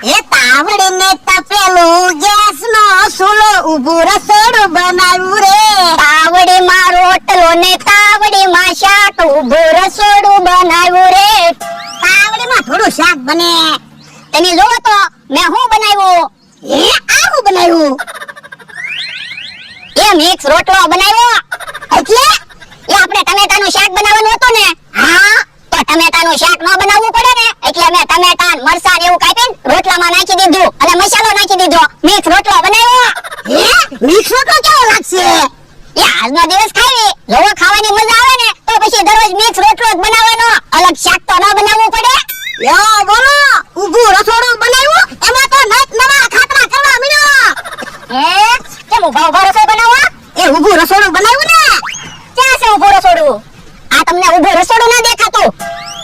એ તાવડીને તપેલું ગેસનો સૂલો ઊભું રસોડું બનાવ્યું રે. તાવડીમાં રોટલો ને તાવડીમાં શાક ઊભું રસોડું બનાવ્યું રે. તાવડીમાં થોડું શાક બને. તમે જોવો તો મેં શું બનાવ્યું? એ આ શું બનાવ્યું? એ મિક્સ રોટલો બનાવ્યો. એટલે એ આપણે ટમેટાનું શાક બનાવવાનું હતું ને. હા તો ટમેટાનું શાક ન બનાવવું પડે ને એટલે મેં ટમેટા મરચાં ને એવું કાપીને રોટલામાં નાખી દીધું અને મસાલો નાખી દીધો. મિક્સ રોટલો બનાવ્યો. એ મિક્સ રોટલો કેવો લાગશે? એ આજનો દિવસ ખાવી જોવો ખાવાની મજા આવે ને તો પછી દરરોજ મિક્સ રોટલો જ બનાવવાનો. અલગ શાક તો ન બનાવવું પડે. યો બોલો ઊભું રસોડું બનાવ્યું એમાં તો નવા ખાતરા કરવા મળ્યો. કેમ ઉભા ઉભા રસોઈ બનાવવા? એ ઊભું રસોડું બનાવ્યું ને. ક્યાં છે ઊભું રસોડું? આ તમને ઊભું રસોડું ના દેખાતું?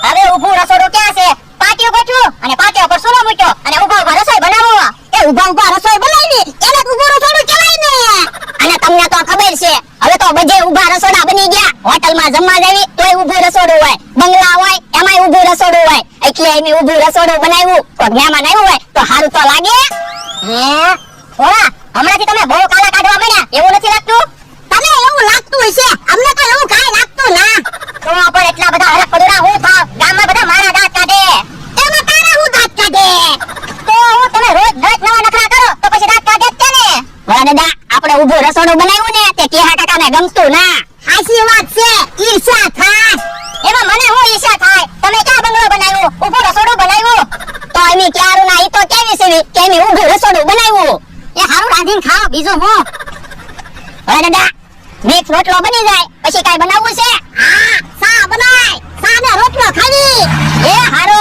હવે ઊભું રસોડું ક્યાં છે? પાટિયું ગોઠવ્યું અને પાટિયા પર સૂલો મૂક્યો અને ઉભા ઉભા રસોઈ બનાવો. એ ઊભા રસોઈ બનાવી એને ઊભું રસોડું કહેવાય ને. અને તમને તો ખબર છે હવે તો બધે ઊભા રસોડા બની ગયા. હોટલમાં જમવા જાવી તોય ઊભું રસોડું હોય, બંગલા હોય એમાંય ઊભું રસોડું હોય. એટલે એમ ઊભું રસોડું બનાવ્યું. કોઈ મહેમાન આવ્યું હોય તો સારું તો લાગે. થોડા હમણાંથી તમે બહુ કાલા કાઢવા માંડ્યા એવું નથી લાગતું? તને એવું લાગતું હશે, અમને તો એવું કાંઈ લાગતું ના. તો પણ એટલા બધા હરખ પડુડા હું થાવ ગામમાં બધા મારા દાંત કાઢે. એમાં તારા હું દાંત કાઢે? તો હું તમે રોજ નવા નખરા કરો તો પછી દાંત કાઢે જ છે ને. ભલા દાદા આપણે ઊભું રસોડું બનાવ્યું ને તે કેહા કાકાને ગમતું ના. સાચી વાત છે, ઈર્ષ્યા થાય. એમાં મને હું ઈચ્છા થાય? તમે ક્યાં બંગલો બનાવ્યું? ઊભું રસોડું બનાવ્યું? તો એમી ક્યારું ના ઈ તો કેવી સેવી કે એમી ઊભું રસોડું બનાવ્યું. એ હારું રાંધીને ખાઓ બીજું હું. ભલા દાદા મિક્સ રોટલો બની જાય પછી કાઈ બનાવવું છે? હા સા બનાય, સા ને રોટલો ખાવી. એ હારો.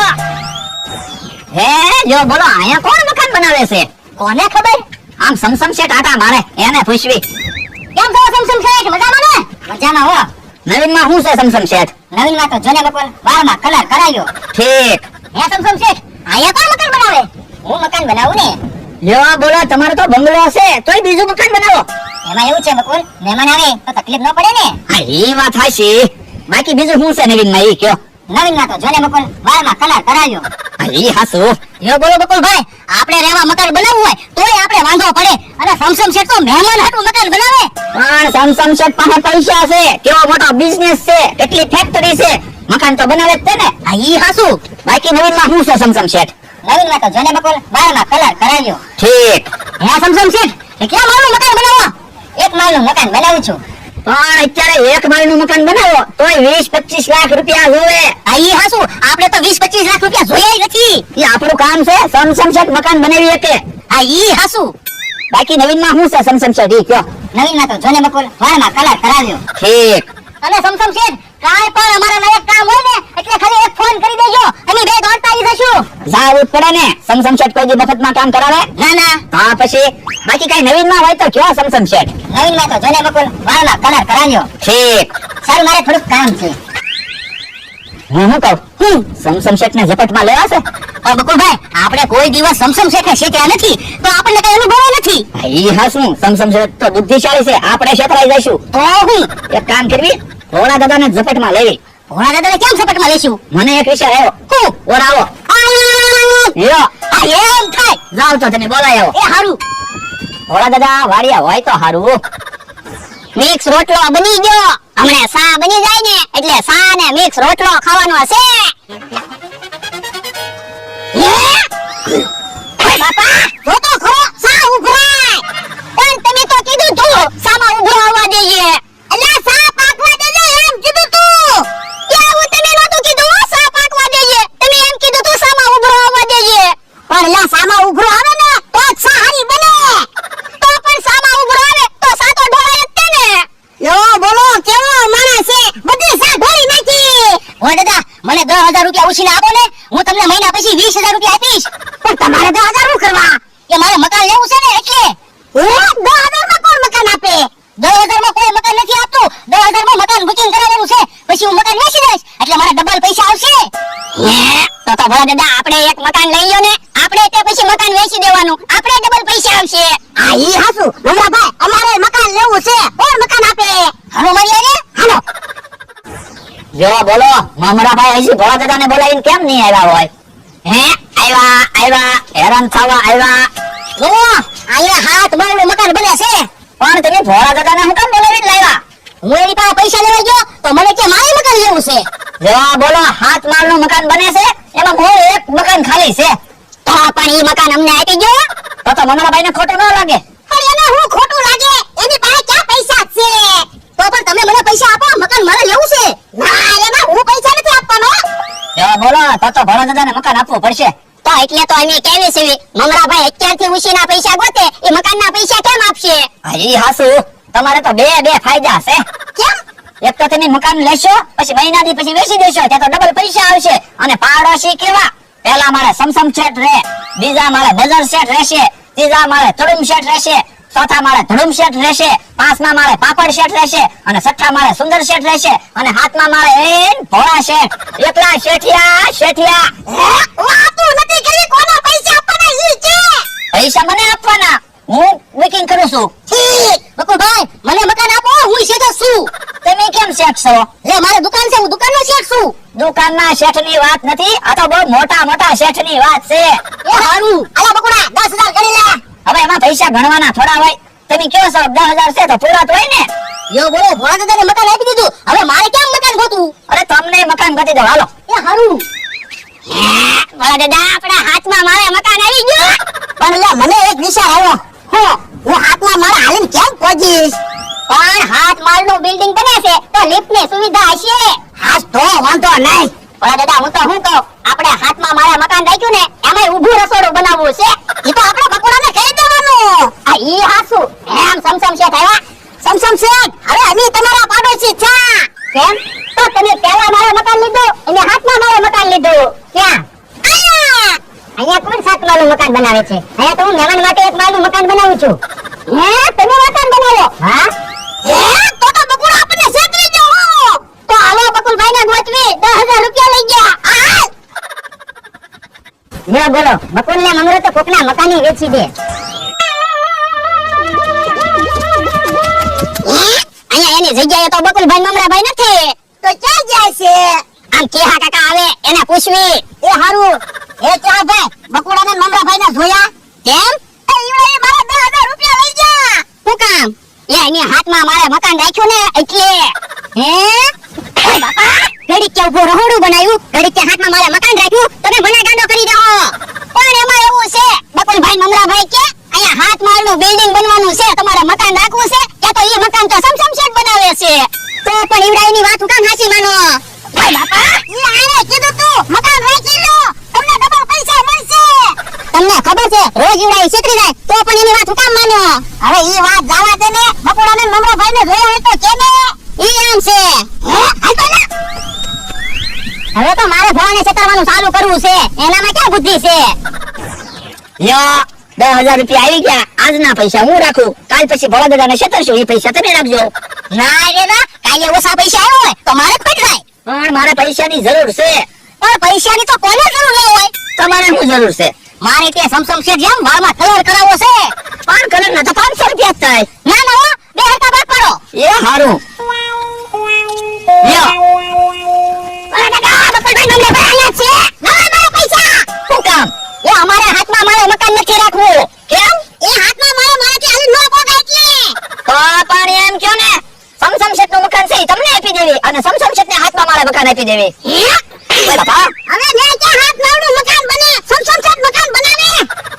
હે જો બોલો આયા કોણ મકાન બનાવે છે? કોને ખબર? આમ સમસમ શેઠ આટા મારે એને પૂછવી. કેમ છો સમસમ શેઠ? મજામાં ને? મજામાં હો. નવીનમાં શું છે સમસમ શેઠ? નવીનમાં તો જોને બપોર વારમાં કલર કરાયો. ઠીક. હે સમસમ શેઠ આયા કોણ મકાન બનાવે? હું મકાન બનાવું ને. લ્યો બોલો તમારો તો બંગલો છે તોય બીજું મકાન બનાવો. એમાં એવું છે બકુલ મહેમાન આવે તો તકલીફ ન પડે ને. હા એ વાત હાચી. બાકી બીજું શું છે નવીનમાં ઈ કયો? નવીનમાં તો જોને બકુલ વારમાં કલર કરાયો. હા ઈ હાસુ. લ્યો બોલો બકુલ ભાઈ આપણે રહેવા મકાન બનાવવું હોય તોય આપણે વાંધો પડે અને સમસમ શેઠ તો મહેમાન હાટું મકાન બનાવે. પણ સમસમ શેઠ પાસે પૈસા છે, કેવો મોટો બિઝનેસ છે, કેટલી ફેક્ટરી છે, મકાન તો બનાવે જ છે ને. હા ઈ હાસુ. બાકી નવીનમાં શું છે સમસમ શેઠ? નવીનમાં તો જોને બકુલ વારમાં કલર કરાયો. ઠીક. હે સમસમ શેઠ કેટલા માળનું મકાન બનાવો? એક માળનું મકાન બનાવું છું. પણ અત્યારે એક માળનું મકાન બનાવો તોય 20-25 લાખ રૂપિયા જોવે. આ ઈ હાસુ આપણે તો 20-25 લાખ રૂપિયા જોયા નથી. ઈ આપણું કામ છે સમસમ શેઠ મકાન બનાવી શકે. આ ઈ હાસુ. બાકી નવીનમાં શું છે સમસમ શેઠ ઈ કયો? નવીનમાં તો જોને બકુલ વારમાં કલર કરાવ્યો. ઠીક. અને સમસમ શેઠ કાઈ પણ અમારા લાયક કામ હોય ને એટલે ખાલી એક ફોન કરી દેજો અમે બે દોડતા આવી જશું. જાવું જ પડે ને સમસમ શેઠ કોઈ દી મફતમાં કામ કરાવે? ના ના. હા પછી બાકી કઈ નવીનમાં હોય તો કયો સમસમ શેઠ? નવીનમાં તો જોને બકુલ વારમાં કલર કરાવ્યો. ઠીક. સારું મારે થોડું કામ છે. હું કહું સમસમ શેઠ ને ઝપટમાં લેવા છે? બકુલભાઈ આપણે કોઈ દિવસ સમસમ શેઠને શેઠ્યા નથી તો આપણને કઈ અનુભવ નથી. ઈ હા શું સમસમ શેઠ તો બુદ્ધિશાળી છે આપણે શેઠરાઈ જઈશું. તો હું એક કામ કરવી ભોળા દાદાને ઝપટમાં લેવી. ભોળા દાદાને કેમ ઝપટમાં લેશું? મને એક વિચાર આવ્યો. હું ઓરાવો. લ્યો આ એમ થાય. જાવ તો તને બોલાય આવો. એ હારું. ભોળા દાદા વાડિયા હોય તો હારું. મિક્સ રોટલો બની ગયો. હમણે સા બની જાય ને એટલે સા ને મિક્સ રોટલો ખાવાનો છે. બાપા જો તો ખરો સા ઉભરાય. પણ તમે તો કીધું તું સામાં ઉભરો આવવા દઈએ. એટલે સા પાકવા દેજે એમ કીધું તું. એવું તમે નહોતું કીધું સા પાકવા દેજે. તમે એમ કીધું તું સામાં ઉભરો આવવા દેજે. પણ લા સામાં ઉભરો આવે ને તો જ સા હારી બને. તો પણ સામાં ઉભરો આવે તો સા તો ઢોળાય જ તે ને. યો બોલો કેવો માણસ છે, બધી સા ઢોળી નાખી. ઓ દાદા મને 10,000 રૂપિયા ઉછીને આપો ને હું તમને મહિના પછી 20,000 રૂપિયા આપીશ. પણ તમારે 10,000 શું કરવા? એ મારે મકાન લેવું છે ને એટલે. એ 10,000 માં કોણ મકાન આપે? 10,000 માં કોઈ મકાન નથી આપતું. 10,000 માં મકાન બુકિંગ કરાવેલું છે પછી હું મકાન વેચી દઈશ એટલે મારે ડબલ પૈસા આવશે. તો ભલા દાદા આપણે એક મકાન લઈ લ્યો ને આપણે તે પછી મકાન વેચી દેવાનું આપણે ડબલ પૈસા આવશે. આ ઈ હાસુ મમરાભાઈ અમારે મકાન લેવું છે, કોણ મકાન આપે? હાલો મારી આને હાલો. જો બોલો મમરાભાઈ હજી ભોળા દાદાને બોલાવીને કેમ નહીં આવ્યા હોય? હે આવ્યા હેરાન થવા આવ્યા. જો અહીંયા હાથ મારનું મકાન બને છે. પણ તમે ભોળા દાદાને હું કામ બોલાવીને લાવ્યા? હું એની પાસે પૈસા લેવા ગયો તો મને કે મારે મકાન લેવું છે. જો બોલો, હાથ માળનું મકાન બને છે, એમાં મોર એક મકાન ખાલી છે. તો પણ ઈ મકાન અમને આપી ગયો. તો મમરાભાઈને ખોટું ન લાગે? પણ એને હું ખોટું લાગે? એની પાસે ક્યાં પૈસા છે? તો પણ તમે મને પૈસા આપો, મકાન મારે લેવું છે. ના એમાં હું પૈસા નથી આપવાનો. જો બોલો, તો ભોળા દાદાને મકાન આપવું પડશે. તો એટલે તો અમે કેવી છે મમરાભાઈ અત્યારથી ઉશીના પૈસા ગોતે એ મકાનના પૈસા કેમ આપશે? ઈ હાસુ, તમારે તો બે ફાયદા છે. કેમ? એક તો તમે મકાન લેશો, પછી મહિનાથી પછી વેચી દેશો, ત્યાં તો ડબલ પૈસા આવશે. અને પાડોશી કેવા? પહેલા મારે સમસમ શેઠ રહે, બીજા મારે બજાર શેઠ રહેશે, ત્રીજા મારે તડુમ શેઠ રહેશે, ચોથા મારે ધડુમ શેઠ રહેશે, પાંચમા મારે પાપડ શેઠ રહેશે, અને છઠ્ઠા મારે સુંદર શેઠ રહેશે, અને હાથમાં મારે ભોળા શેઠ. એકલા શેઠિયા. વાતું નથી કરી, કોના પૈસા આપવાના ઈ છે? પૈસા મને આપવાના, હું બુકિંગ કરું છું. ઠીક બકુલભાઈ, મને મકાન આપો, હું શેઠ છું. તમે કેમ શેઠ છો? લે મારે દુકાન છે, હું દુકાનનો શેઠ છું. દુકાનના શેઠની વાત નથી, આ તો બહુ મોટા શેઠની વાત છે. એ હારું, આલા બકુડા 10,000 ગણી લે. હવે એમાં પૈસા ગણવાના થોડા હોય. તમે કયો છો 10,000 છે તો પૂરા તો હોય ને? યો બોલો, ભોળા દાદાને મકાન આપી દીધું, હવે મારે કેમ મકાન ગોતું? અરે તમને મકાન ગોતી દો, હાલો. એ હારું. ભોળા દાદા, આપણા હાથમાં મારે મકાન આવી ગયું. પણ લે મને એક વિચાર આવ્યો. હું હાથમાં મારા હાલીને કેમ પહોંચીશ? પણ હાથ માળનું બિલ્ડિંગ બને છે તો લિફ્ટની સુવિધા હશે. હા તો વાંધો નહીં. ભોળા દાદા, હું તો શું કહું, આપણે હાથમાં મારા મકાન રાખ્યું ને એમાંય ઊભું રસોડું બનાવવું છે. ઈ તો આપણે બકુડાને કહી દેવાનું. આ ઈ હાસુ એમ સમસમ શેઠ આવ્યા. સમસમ શેઠ, હવે અમે તમારા પાડોશી છે. કેમ? તો તમે પહેલા મારા મકાન લીધું અને હાથમાં મારા મકાન લીધું. ક્યાં? અહીંયા કોણ સાત માળનું મકાન બનાવે છે? અહીંયા તો હું મહેમાન માટે એક માળનું મકાન બનાવું છું. હે, તમે મકાન બનાવો? હા. તો બકુડા આપણને છેતરી ગયો. તો હાલો બકુલભાઈને ગોતવી 10,000 રૂપિયા લઈ ગયા. લે બોલો, બકુલને મંગરો તો કોકના મકાની વેચી દે. અહીંયા એની જગ્યાએ તો બકુલભાઈ મમરાભાઈ નથી. તો ક્યાં જાય છે? આમ કેહા કાકા આવે એને પૂછવી. એ હારું. એ ક્યાં ભાઈ, બકુડાને મમરાભાઈને જોયા? કેમ? એ ઈવડે મારા 10,000 રૂપિયા લઈ ગયા. શું કામ? એ એની હાથમાં મારે મકાન રાખ્યું ને એટલે. હે? ઓય બાપા, ઘડીક કે ઉભો રહોડું બનાવ્યું, ઘડીક કે હાથમાં મારે મકાન રાખ્યું, તમે મને ગાંડો કરી દો. પણ એમાં એવું છે, બકુલભાઈ મમરાભાઈ કે અહીંયા હાથ માળનું બિલ્ડિંગ બનવાનું છે, તમારે મકાન રાખવું છે કે તો ઈ મકાન તો સમસમ શેઠ બનાવે છે. તો પણ ઈવડાઈની વાત હું કામ હાચી માનો? ઓય બાપા, ઈ આને કીધું તું મકાન રાખી લો, તમને ડબલ પૈસા મળશે. તમને ખબર છે રોજ ઈવડાઈ છેતરી જાય, તો પણ એની વાત હું કામ માનો? હવે ઈ વાત જાવા દે ને, બકુડાને મમરાભાઈને જોયા હોય તો કે ને. ઈ આમ છે. હે, હાલ તો ના. હવે તો મારે ભોળાને છેતરવાનું ચાલુ કરવું છે, એનામાં ક્યાં બુદ્ધિ છે? યો 10,000 રૂપિયા આવી ગયા, આજના પૈસા હું રાખું, કાલ પછી ભોળા દાદાને છેતરશું, એ પૈસા તમે રાખજો. ના રે ના, કાલે ઓછા પૈસા આવ્યો હોય તો મારે પડી જાય. પણ મારે પૈસાની જરૂર છે. પણ પૈસાની તો કોને જરૂર ન હોય? તમારે શું જરૂર છે? મારે તે સમસમ શેઠ જેમ વાળમાં કલર કરાવવો છે. પણ કલર ના તો 500 રૂપિયા જ થાય. ના ના હો, 2 હપ્તા બાદ પડો. એ હારું. લ્યો. ભોળા દાદા, બકુલભાઈ મમરાભાઈ આયા છે. ના મારા પૈસા. શું કામ? એ અમારા હાથમાં મારે મકાન નથી રાખવું. કેમ? એ હાથમાં મારાથી હાલી ન પોગાય એટલે. તો પણ એમ કયો ને, સમસમ શેઠનું મકાન છે ઈ તમને આપી દેવી, અને સમસમ શેઠને હાથમાં મારે મકાન આપી દેવી. હે? ઓય બાપા, હવે લે કે હાથ મારું મકાન બને, સમસમ શેઠ મકાન બનાવે.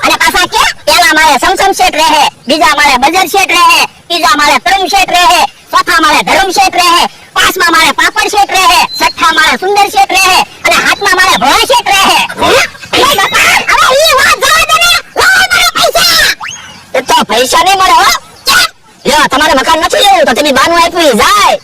અને પાછા કે પેલા મારે સમસમ શેઠ રહે, બીજા મારે બજાર શેઠ રહે, ત્રીજા મારે તરુમ શેઠ રહે, ચોથા મારે ધડુમ શેઠ રહે, પાંચમા મારે પાપડ શેઠ રહે, છઠ્ઠા મારે સુંદર શેઠ રહે, અને હાથમાં મારે ભોળા શેઠ રહે. ઓય બાપા, હવે ઈ વાત જવા દે ને, લાવ મારા પૈસા. એ તો પૈસા નહીં મળે હો. લ્યો, તમારે મકાન નથી લેવું તો તમે બાનું આપ્યું ઈ જાય.